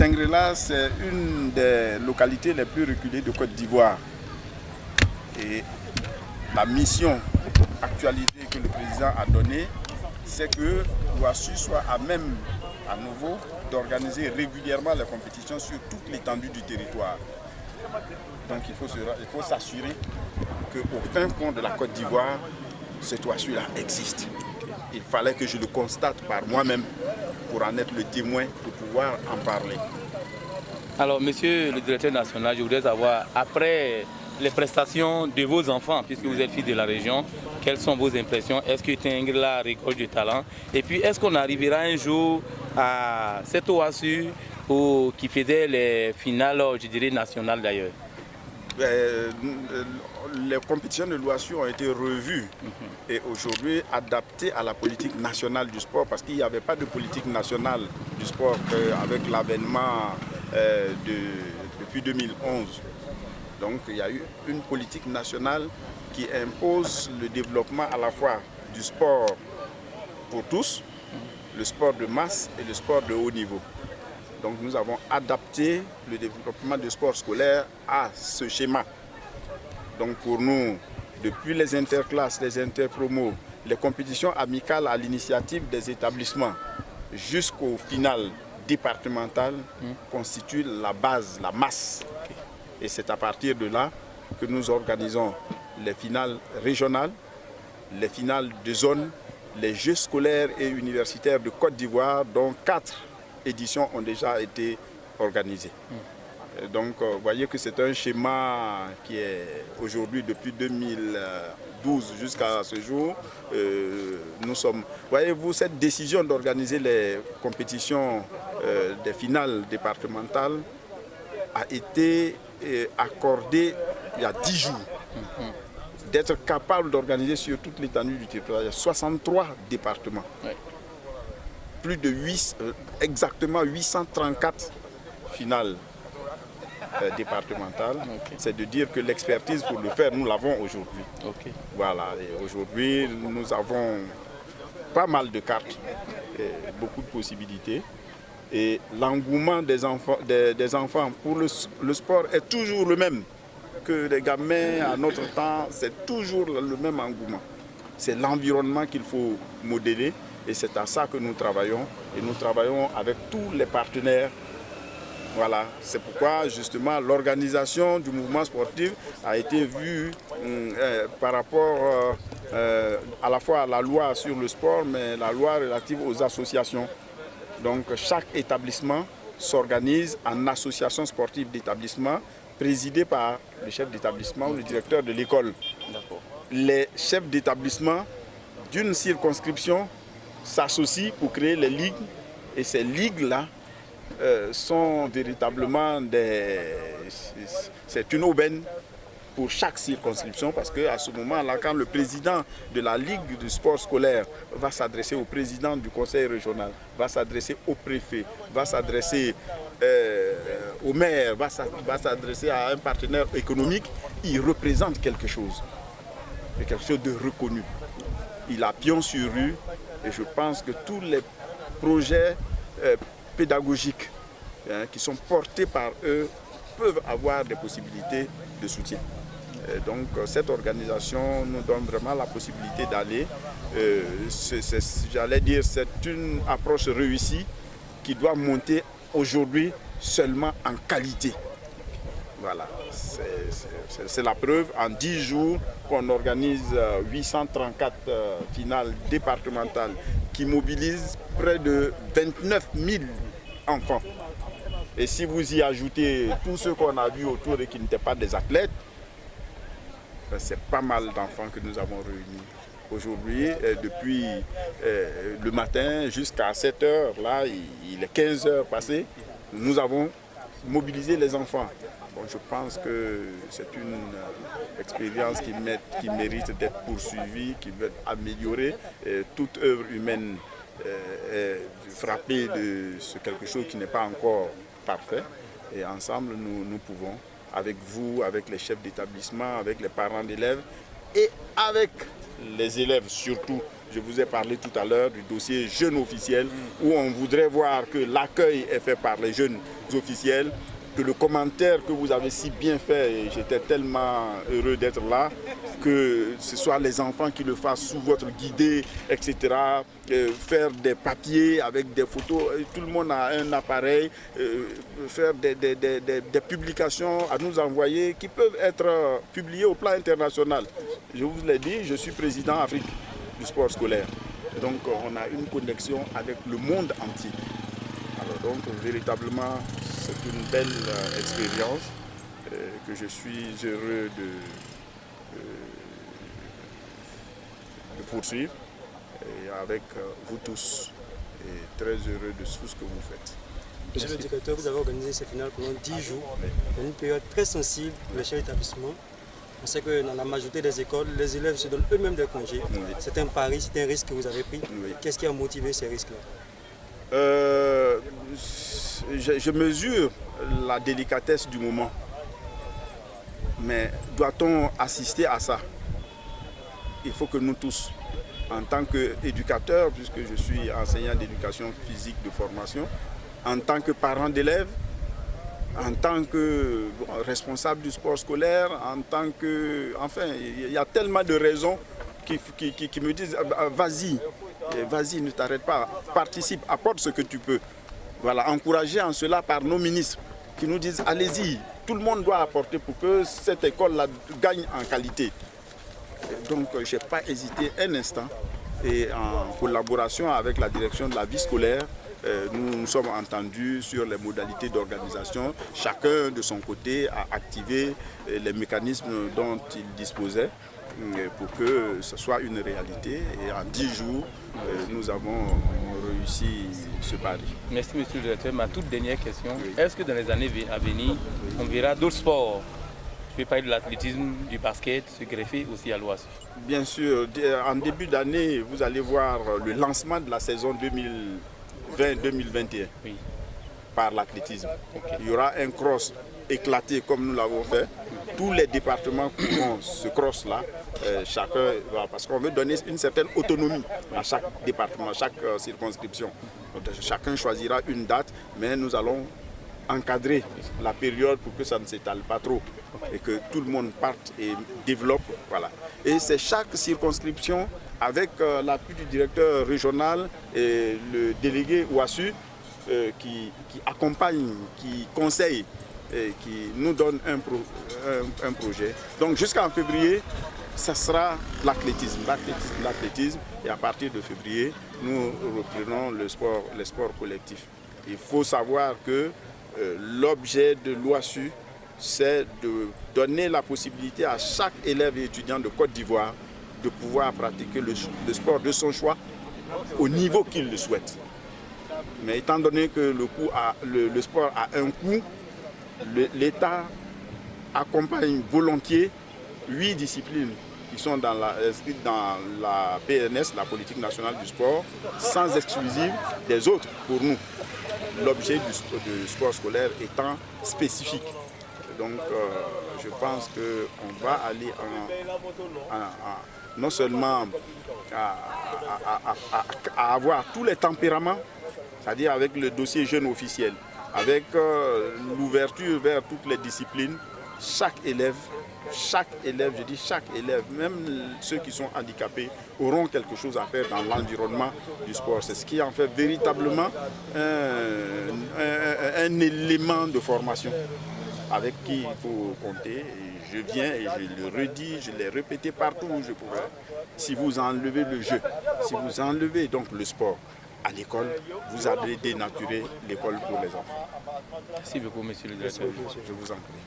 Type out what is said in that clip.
Tingrela, c'est une des localités les plus reculées de Côte d'Ivoire. Et la mission actualisée que le président a donnée, c'est que l'OASU soit à même, à nouveau, d'organiser régulièrement les compétitions sur toute l'étendue du territoire. Donc il faut s'assurer qu'au fin fond de la Côte d'Ivoire, cet OASU-là existe. Il fallait que je le constate par moi-même pour en être le témoin, pour pouvoir en parler. Alors, monsieur le directeur national, je voudrais savoir, après les prestations de vos enfants, puisque vous êtes fils de la région, quelles sont vos impressions? Est-ce que Tingrela récolte du talent? Et puis, est-ce qu'on arrivera un jour à cet OASU qui faisait les finales, je dirais, nationales d'ailleurs? Les compétitions de l'OASU ont été revues et aujourd'hui adaptées à la politique nationale du sport, parce qu'il n'y avait pas de politique nationale du sport avec l'avènement depuis 2011. Donc il y a eu une politique nationale qui impose le développement à la fois du sport pour tous, le sport de masse et le sport de haut niveau. Donc nous avons adapté le développement du sport scolaire à ce schéma. Donc pour nous, depuis les interclasses, les interpromos, les compétitions amicales à l'initiative des établissements jusqu'au final départemental constituent la base, la masse. Et c'est à partir de là que nous organisons les finales régionales, les finales de zone, les jeux scolaires et universitaires de Côte d'Ivoire, dont 4 éditions ont déjà été organisées. Donc vous voyez que c'est un schéma qui est aujourd'hui depuis 2012 jusqu'à ce jour. Nous sommes, voyez-vous, cette décision d'organiser les compétitions des finales départementales a été accordée il y a 10 jours. D'être capable d'organiser sur toute l'étendue du territoire, il y a 63 départements. Plus de exactement 834 finales départementales. C'est de dire que l'expertise pour le faire, nous l'avons aujourd'hui. Voilà, et aujourd'hui, nous avons pas mal de cartes, beaucoup de possibilités. Et l'engouement des enfants pour le sport est toujours le même. Que les gamins, à notre temps, c'est toujours le même engouement. C'est l'environnement qu'il faut modeler. Et c'est à ça que nous travaillons. Et nous travaillons avec tous les partenaires. Voilà, c'est pourquoi justement l'organisation du mouvement sportif a été vue par rapport à la fois à la loi sur le sport, mais la loi relative aux associations. Donc chaque établissement s'organise en association sportive d'établissement présidée par le chef d'établissement ou le directeur de l'école. Les chefs d'établissement d'une circonscription s'associent pour créer les ligues et ces ligues-là sont véritablement c'est une aubaine pour chaque circonscription, parce qu'à ce moment-là, quand le président de la Ligue du sport scolaire va s'adresser au président du conseil régional, va s'adresser au préfet, va s'adresser au maire, va s'adresser à un partenaire économique, il représente quelque chose de reconnu. Il a pion sur rue et je pense que tous les projets pédagogiques qui sont portés par eux peuvent avoir des possibilités de soutien. Donc cette organisation nous donne vraiment la possibilité d'aller. J'allais dire, c'est une approche réussie qui doit monter aujourd'hui seulement en qualité. Voilà, c'est la preuve. En 10 jours qu'on organise 834 finales départementales qui mobilisent près de 29 000 enfants. Et si vous y ajoutez tous ceux qu'on a vus autour et qui n'étaient pas des athlètes, c'est pas mal d'enfants que nous avons réunis. Aujourd'hui, depuis le matin jusqu'à 7 h, là, il est 15 h passées, nous avons mobilisé les enfants. Bon, je pense que c'est une expérience qui mérite d'être poursuivie, qui veut être améliorée. Toute œuvre humaine est frappée de quelque chose qui n'est pas encore parfait. Et ensemble, nous pouvons, avec vous, avec les chefs d'établissement, avec les parents d'élèves et avec les élèves surtout Je vous ai parlé tout à l'heure du dossier jeunes officiels où on voudrait voir que l'accueil est fait par les jeunes officiels, que le commentaire que vous avez si bien fait, et j'étais tellement heureux d'être là, que ce soit les enfants qui le fassent sous votre guidée, etc. Faire des papiers avec des photos, tout le monde a un appareil, faire des publications à nous envoyer qui peuvent être publiées au plan international. Je vous l'ai dit, je suis président Afrique du sport scolaire. Donc on a une connexion avec le monde entier. Alors donc véritablement c'est une belle expérience que je suis heureux de poursuivre et avec vous tous et très heureux de tout ce que vous faites. Monsieur le directeur, vous avez organisé ces finales pendant 10 jours, dans une période très sensible pour les chefs d'établissement. On sait que dans la majorité des écoles, les élèves se donnent eux-mêmes des congés. Oui. C'est un pari, c'est un risque que vous avez pris. Oui. Qu'est-ce qui a motivé ces risques-là? Je mesure la délicatesse du moment. Mais doit-on assister à ça? Il faut que nous tous, en tant qu'éducateurs, puisque je suis enseignant d'éducation physique de formation, en tant que parent d'élèves, en tant que responsable du sport scolaire, en tant que... Enfin, il y a tellement de raisons qui me disent vas-y, vas-y, ne t'arrête pas, participe, apporte ce que tu peux. Voilà, encouragé en cela par nos ministres qui nous disent allez-y, tout le monde doit apporter pour que cette école-là gagne en qualité. Donc, je n'ai pas hésité un instant et en collaboration avec la direction de la vie scolaire, nous nous sommes entendus sur les modalités d'organisation. Chacun de son côté a activé les mécanismes dont il disposait pour que ce soit une réalité. Et en 10 jours, nous avons réussi ce pari. Merci monsieur le directeur. Ma toute dernière question, oui. Est-ce que dans les années à venir, on verra d'autres sports? Je vais parler de l'athlétisme, du basket, se greffer aussi à l'Ouest. Bien sûr, en début d'année, vous allez voir le lancement de la saison 2020-2021 oui. Par l'athlétisme. Okay. Il y aura un cross éclaté comme nous l'avons fait. Tous les départements courront ce cross-là, chacun, parce qu'on veut donner une certaine autonomie à chaque département, à chaque circonscription. Donc, chacun choisira une date, mais nous allons encadrer la période pour que ça ne s'étale pas trop et que tout le monde parte et développe. Voilà. Et c'est chaque circonscription avec l'appui du directeur régional et le délégué OASU qui accompagne, qui conseille et qui nous donne un projet. Donc jusqu'en février, ça sera l'athlétisme. Et à partir de février, nous reprenons les sports collectifs. Il faut savoir que l'objet de l'OASU, c'est de donner la possibilité à chaque élève et étudiant de Côte d'Ivoire de pouvoir pratiquer le sport de son choix au niveau qu'il le souhaite. Mais étant donné que le sport a un coût, l'État accompagne volontiers 8 disciplines qui sont inscrites dans la PNS, la politique nationale du sport, sans exclusive des autres pour nous. L'objet du sport scolaire étant spécifique. Donc je pense qu'on va aller non seulement à avoir tous les tempéraments, c'est-à-dire avec le dossier jeune officiel, avec l'ouverture vers toutes les disciplines, chaque élève, je dis chaque élève, même ceux qui sont handicapés, auront quelque chose à faire dans l'environnement du sport. C'est ce qui en fait véritablement un élément de formation avec qui il faut compter. Et je viens et je le redis, je l'ai répété partout où je pouvais. Si vous enlevez le jeu, si vous enlevez donc le sport à l'école, vous allez dénaturer l'école pour les enfants. Merci beaucoup, monsieur le directeur. Je vous en prie.